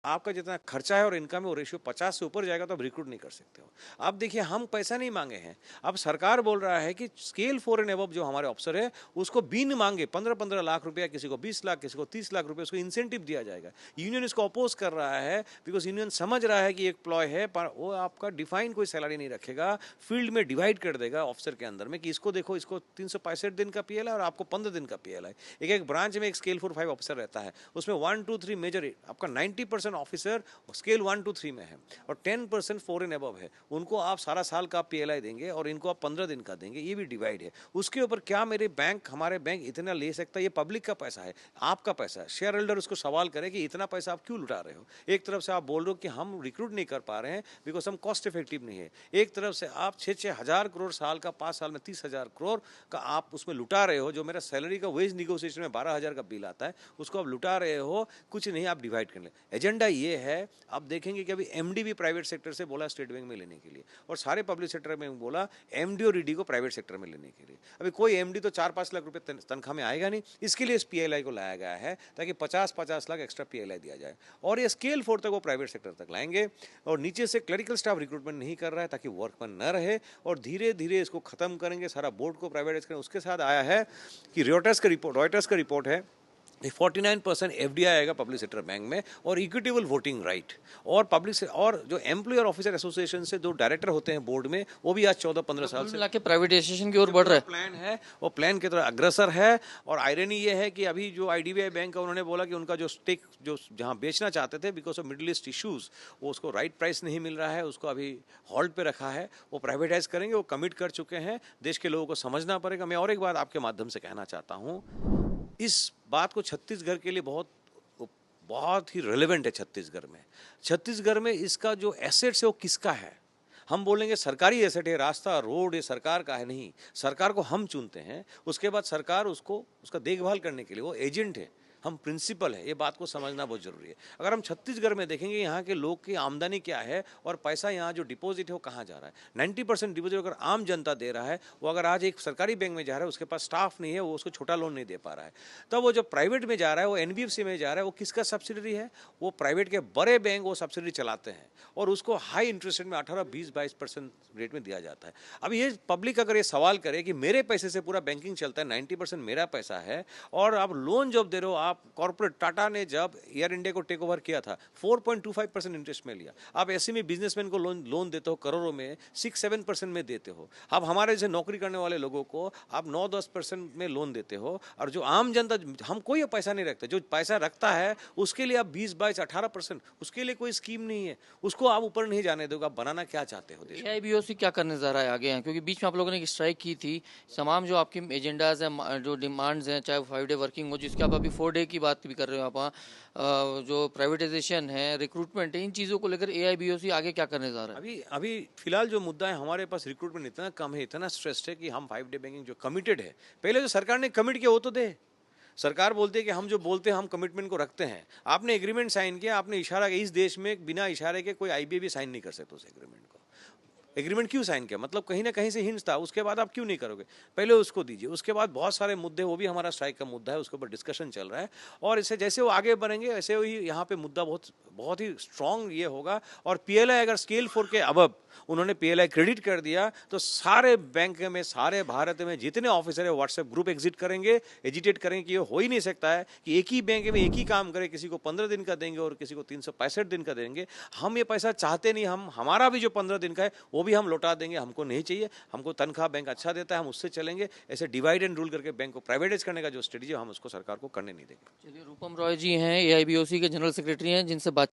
आपका जितना खर्चा है और इनकम है वो रेशियो 50 से ऊपर जाएगा तो आप रिक्रूट नहीं कर सकते हो। अब देखिए हम पैसा नहीं मांगे हैं, अब सरकार बोल रहा है कि स्केल 4 एंड अबव जो हमारे ऑफिसर है उसको बिन मांगे 15-15 लाख रुपया, किसी को 20 लाख, किसी को 30 लाख रुपये उसको इंसेंटिव दिया जाएगा। यूनियन इसको अपोज कर रहा है बिकॉज यूनियन समझ रहा है कि एक प्लॉय है, पर वो आपका डिफाइन कोई सैलरी नहीं रखेगा, फील्ड में डिवाइड कर देगा ऑफिसर के अंदर में कि इसको देखो, इसको 365 दिन का पीएल है और आपको 15 दिन का पीएल है। एक एक ब्रांच में एक स्केल 4-5 ऑफिसर रहता है, उसमें 1-2-3 मेजर, आपका 90% ऑफिसर स्केल 1-3 में है और 10% 4 एंड अबव है। उनको आप सारा साल का पीएलआई देंगे और इनको आप 15 दिन का देंगे, ये भी डिवाइड है। उसके ऊपर क्या मेरे बैंक, हमारे बैंक इतना ले सकता है? ये पब्लिक का पैसा है, आपका पैसा है। शेयर होल्डर उसको सवाल करे कि इतना पैसा आप क्यों लुटा रहे हो? एक तरफ से आप बोल रहे हो कि हम रिक्रूट नहीं कर पा रहे हैं बिकॉज हम कॉस्ट इफेक्टिव नहीं है, एक तरफ से आप 6-6 हज़ार करोड़ साल का, 5 साल में 30,000 करोड़ का आप उसमें लुटा रहे हो। जो मेरा सैलरी का वेज निगोशिएशन में 12,000 का बिल आता है उसको आप लुटा रहे हो। कुछ नहीं, आप डिवाइड कर ले। एजेंडा ये है, आप देखेंगे कि अभी एमडी भी प्राइवेट सेक्टर से बोला स्टेट बैंक में लेने के लिए, और सारे पब्लिक सेक्टर में बोला एमडी और ईडी को प्राइवेट सेक्टर में लेने के लिए। अभी कोई एमडी तो 4-5 लाख रुपए तनख्वाह में आएगा नहीं, इसके लिए इस पीएलआई को लाया गया है ताकि 50-50 लाख एक्स्ट्रा पीएलआई दिया जाए। और ये स्केल 4 तक वो प्राइवेट सेक्टर तक लाएंगे और नीचे से क्लरिकल स्टाफ रिक्रूटमेंट नहीं कर रहा है ताकि वर्कमैन न रहे, और धीरे धीरे इसको खत्म करेंगे, सारा बोर्ड को प्राइवेटाइज करेंगे। उसके साथ आया है कि रॉयटर्स का रिपोर्ट है 49% एफडीआई आएगा पब्लिक सेक्टर बैंक में, और इक्विटेबल वोटिंग राइट, और पब्लिक से, और जो एम्प्लॉयर ऑफिसर एसोसिएशन से जो डायरेक्टर होते हैं बोर्ड में, वो भी आज 14-15 साल से लाके प्राइवेटाइजेशन की ओर बढ़ रहा है। प्लान है, वो प्लान की तरह अग्रसर है। और आयरनी ये है कि अभी जो आईडीबीआई बैंक है उन्होंने बोला कि उनका जो स्टेक जो जहां बेचना चाहते थे because of middle east issues, वो उसको राइट प्राइस नहीं मिल रहा है, उसको अभी होल्ड पे रखा है, वो प्राइवेटाइज करेंगे, वो कमिट कर चुके हैं। देश के लोगों को समझना पड़ेगा। मैं और एक बात आपके माध्यम से कहना चाहता हूँ, इस बात को छत्तीसगढ़ के लिए बहुत ही रेलेवेंट है। छत्तीसगढ़ में इसका जो एसेट्स है वो किसका है? हम बोलेंगे सरकारी एसेट है, रास्ता, रोड, ये सरकार का है। नहीं, सरकार को हम चुनते हैं, उसके बाद सरकार उसका देखभाल करने के लिए वो एजेंट है, हम प्रिंसिपल है। ये बात को समझना बहुत जरूरी है। अगर हम छत्तीसगढ़ में देखेंगे यहाँ के लोग की आमदनी क्या है और पैसा यहाँ जो डिपॉजिट है वो कहाँ जा रहा है, 90% डिपॉजिट अगर आम जनता दे रहा है, वो अगर आज एक सरकारी बैंक में जा रहा है, उसके पास स्टाफ नहीं है, वो उसको छोटा लोन नहीं दे पा रहा है, तब वो जो प्राइवेट में जा रहा है, वो एनबीएफसी में जा रहा है, वो किसका सब्सिडरी है? वो प्राइवेट के बड़े बैंक वो सब्सिडी चलाते हैं और उसको हाई इंटरेस्ट रेट में 18-20-22% रेट में दिया जाता है। अब ये पब्लिक अगर ये सवाल करे कि मेरे पैसे से पूरा बैंकिंग चलता है, 90% मेरा पैसा है, और आप लोन जब दे रहे हो, आप कॉर्पोरेट टाटा ने जब एयर इंडिया को टेक ओवर किया था 4.25% इंटरेस्ट में लिया। आप एसएमई बिजनेसमैन को लोन देते हो करोड़ों में, 6-7% में देते हो। अब हमारे जैसे नौकरी करने वाले लोगों को आप 9-10% में लोन देते हो, और जो आम जनता, हम कोई पैसा नहीं रखते, जो पैसा रखता है उसके लिए आप 20-22-18%, उसके लिए कोई स्कीम नहीं है, उसको आप ऊपर नहीं जाने दोगे। आप बनाना क्या चाहते हो? एआईबीओसी क्या करने जा रहा है आगे? क्योंकि बीच में आप लोगों ने एक स्ट्राइक की थी, तमाम जो आपकी एजेंडाज हैं, जो डिमांड्स हैं, चाहे 5 डे वर्किंग हो, जिसके आप अभी 4 डे की बात भी कर रहे हो आप, जो प्राइवेटाइजेशन है, रिक्रूटमेंट है, इन चीज़ों को लेकर एआईबीओसी आगे क्या करने जा रहा है? अभी फिलहाल जो मुद्दा है, हमारे पास रिक्रूटमेंट इतना कम है, इतना स्ट्रेस्ड है कि हम 5 डे बैंकिंग जो कमिटेड है, पहले जो सरकार ने कमिट किया वो तो दे। सरकार बोलती है कि हम जो बोलते हैं हम कमिटमेंट को रखते हैं। आपने एग्रीमेंट साइन किया, आपने इशारा किया, इस देश में बिना इशारे के कोई आईबीए भी साइन नहीं कर सकता उस एग्रीमेंट को। एग्रीमेंट क्यों साइन किया? मतलब कहीं ना कहीं से हिंस था, उसके बाद आप क्यों नहीं करोगे? पहले उसको दीजिए। उसके बाद बहुत सारे मुद्दे, वो भी हमारा स्ट्राइक का मुद्दा है, उसके ऊपर डिस्कशन चल रहा है, और इससे जैसे वो आगे बढ़ेंगे वैसे ही यहाँ पे मुद्दा बहुत ही स्ट्रांग ये होगा। और पीएलआई अगर स्केल 4 के अबव उन्होंने पीएलआई क्रेडिट कर दिया तो सारे बैंक में, सारे भारत में जितने ऑफिसर है व्हाट्सएप ग्रुप एग्जिट करेंगे, एजिटेट करेंगे कि ये हो ही नहीं सकता है कि एक ही बैंक में एक ही काम करे, किसी को 15 दिन का देंगे और किसी को 365 दिन का देंगे। हम ये पैसा चाहते नहीं, हमारा भी जो 15 दिन का है वो भी हम लौटा देंगे, हमको नहीं चाहिए। हमको तनख्वाह बैंक अच्छा देता है, हम उससे चलेंगे। ऐसे डिवाइड एंड रूल करके बैंक को प्राइवेटाइज करने का जो स्ट्रेटेजी है, हम उसको सरकार को करने नहीं देंगे। चलिए, रूपम रॉय जी हैं, एआईबीओसी के जनरल सेक्रेटरी हैं, जिनसे बात